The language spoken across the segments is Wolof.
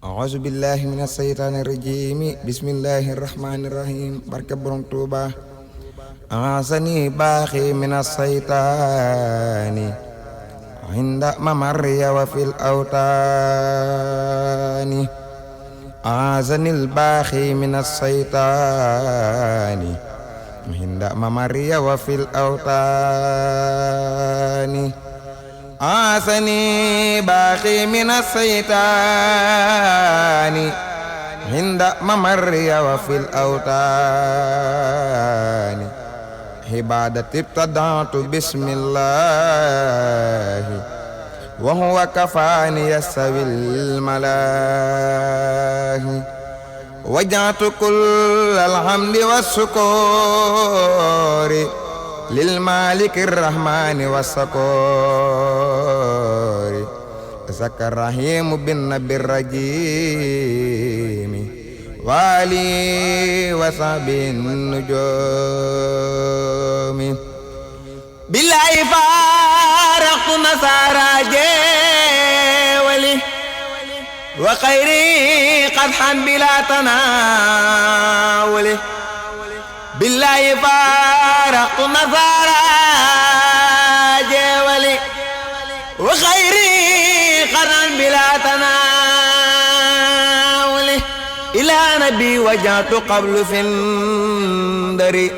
أعوذ بالله من الشيطان الرجيم بسم الله الرحمن الرحيم barke Borom Tuuba أعاذني باخي من الشيطان عند ممري وفي الأوطان أعاذني الباخي من الشيطان عند ممري وفي الأوطان أعاذني باخي من الشيطان عند ممري وفي الأوطان عبادة ابتدعت بسم الله وهو كفاني يستوي الملاهي وجعت كل الحمد والشكر للمالك الرحمن والشكور زكى الرحيم بالنبي الرجيم والي وصحبه النجوم بالله فارقت نصارى جولي وخيري قدحا بلا تناول بالله فارقت نصارى جولي وخيري قدحا بلا تناول إلى نبي وجهت قبل فندري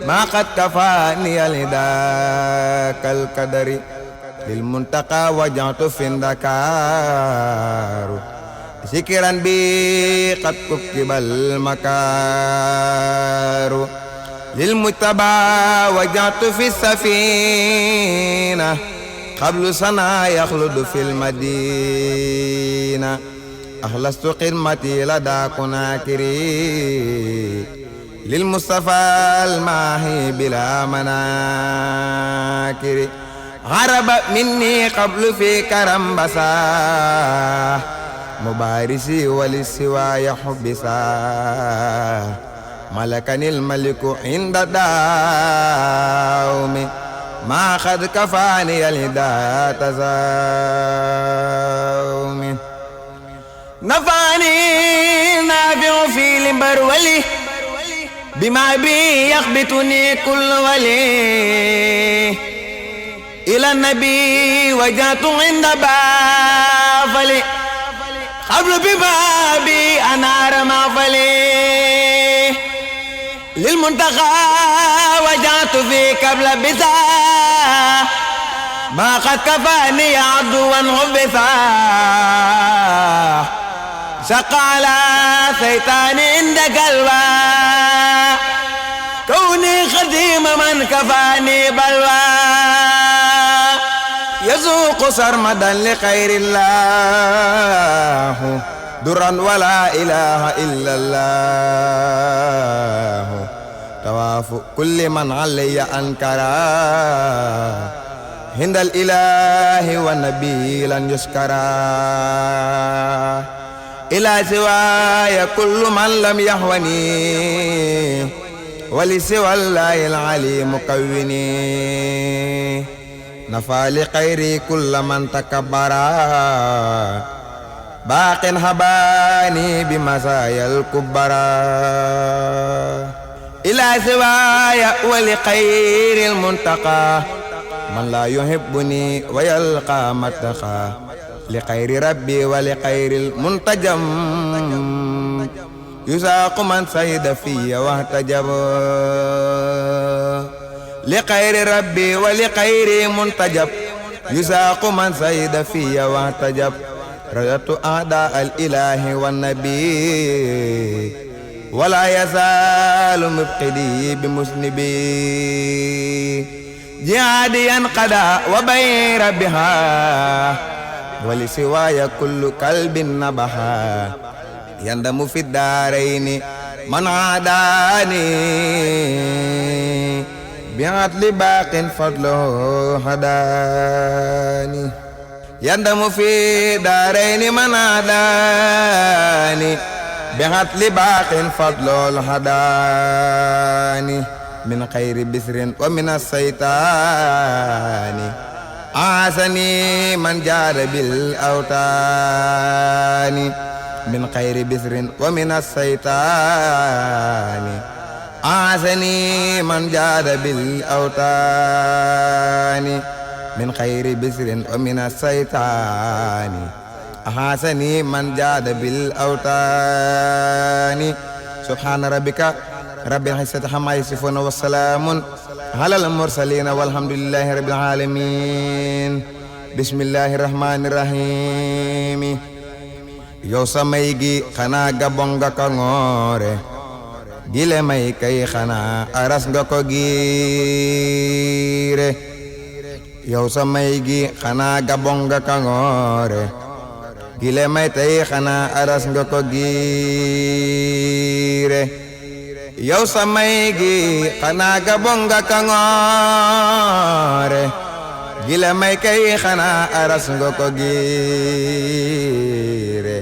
ما قد كفاني لذاك القدر للمنتقى وجهت فندكار سكرا بي قد كتب المكار للمتبى وجهت في السفينة قبل سنة يخلد في المدينة أخلصت خدمتي لدى كناكري للمصطفى الماهي بلا مناكر غرب مني قبل في كرم بسا مبارسي وللسوى حبسا ملكني الملك عند داوم ما قد كفاني لدى تزاوم نفعني نافع في البرولي بما بي يخبتني كل ولي إلى النبي وجهت عند بافلي قبل ببابي أنار مغفلي للمنتقى وجهت في قبل بسا ما قد كفاني عدوا حبسا شق على شيطان عند قلبا كوني خديم من كفاني بلوى يذوق سرمدا لخير الله درا ولا إله إلا الله تواف كل من علي أنكرا عند الإله والنبي لن يشكرا إلى سواي كل من لم يهوني ولسوى الله العلي مكوني نفى لخيري كل من تكبرا باق هباني بمزايا الكبرى إلى سواي ولخير المنتقى من لا يحبني ويلقى متقى لخير ربي ولخير المنتجم يساق من سيد في واحتجب لخير ربي ولخير منتجب يساق من سيد في واحتجب رجعت أعداء الإله والنبي ولا يزال مبقدي بمسنبي جهاديا قدا وبين بها ولسواي كل كلب نبها يندم في الدارين من عاداني بعدل باق فضله هداني يندم في دارين من عاداني بعدل باق فضله هداني من خير بسر ومن الشيطان عاسني من جاد بالأوتان min xayri bisrin wa min assaytaani aasani man jaada bil awtaani min xayri bisrin wa min assaytaani aasani man jaada bil awtaani subhaana rabbika rabbil izzati ammaa yasifuun wa salaamun alal mursaliin walhamdulillaahi rabbil aalamiin bismillaahi rahmaani rahiim yow sa may gi xanaa gabon nga ko ngoore gile may kay xanaa aras nga ko giire yow sa may gi xanaa gabon nga ko ngoore gile may tey xanaa aras nga ko giire yow sa may gi xanaa gabon nga ko ngoore gile may kay xanaa aras nga ko giire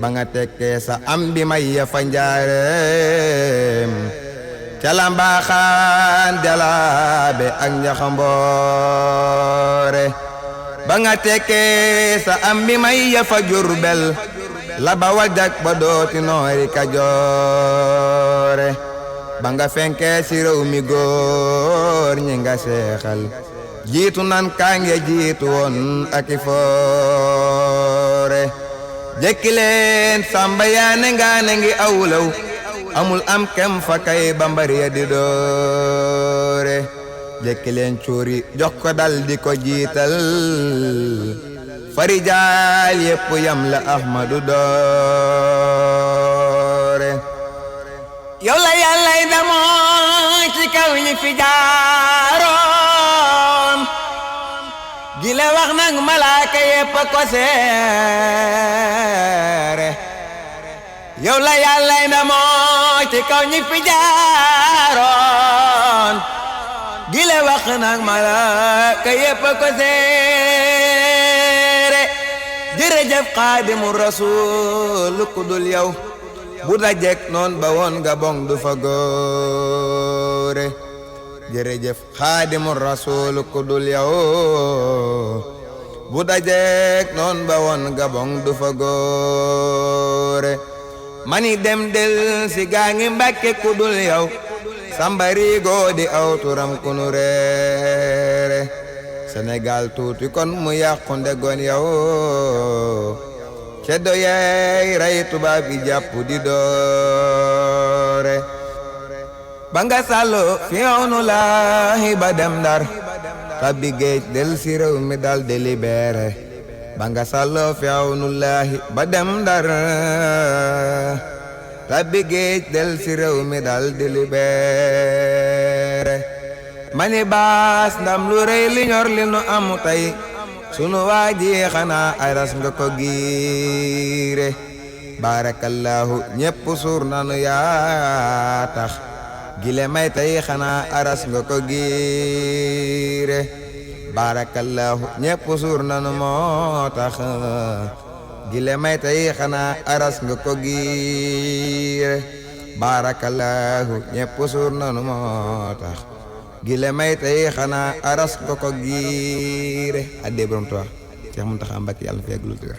ba nga tekkee sa am bi may ya fa njaareem cala mbaaxaan jalaabe ak njaxamboore ba nga tekkee sa am bi may ya fa Jurbel la ba wajak ba dooti noori Kajoore ba nga fenkee si réew mi góor ñi nga seexal jiitu nan kaange jiitu woon ak i foore jekki leen samba yaane ngaane ngi awlaw amul am kem fa kay bambar ya di doore jekki leen cuuri jox ko dal di ko jiital farijaal yépp yam la Ahmadu doore yow la yàllay damoo ci kaw ñi fi jaaroon gile wax nag malaaka yépp ko seere yow la yàllay damoo ci kaw ñi fi jaaroon gile wax nag malaaka yépp ko seere jërëjëf Xaadimu Rasuul ku dul yow bu dajek noon ba woon nga bong du fa góore jërëjëf Xaadimu Rasuul ku dul yow bu dajek noon ba woon nga bong du fa góore mani dem del si gaa ngi Mbàkke ku dul yow sambarigo di aw turam ku nu reere Sénégal tuuti kon mu yàqu ndegoon yow ceddo yeey rey tubaab yi jàpp di doore ba nga sàllo fi yoonu laahi ba dem Ndar tabbi géej del si réew mi dal di libéré ba nga sàllo fi yoonu laahi ba dem Ndar tabbi géej del si réew mi dal di libéré mani baas ndam lu rëy li ñor li nu amu tey sunu waaji xanaa aras nga ko giire barakallahu ñépp suur nanu yaa tax gile may tey xanaa aras nga ko giire barakallahu ñépp suur nanu moo tax gile may tey xanaa aras nga ko giire barakallahu ñépp suur nanu moo tax gile may tey xanaa aras nga ko giire addee borom Tuubaa Cheikh Mountakha Mbacké yàlla na fi yàgg lool te wér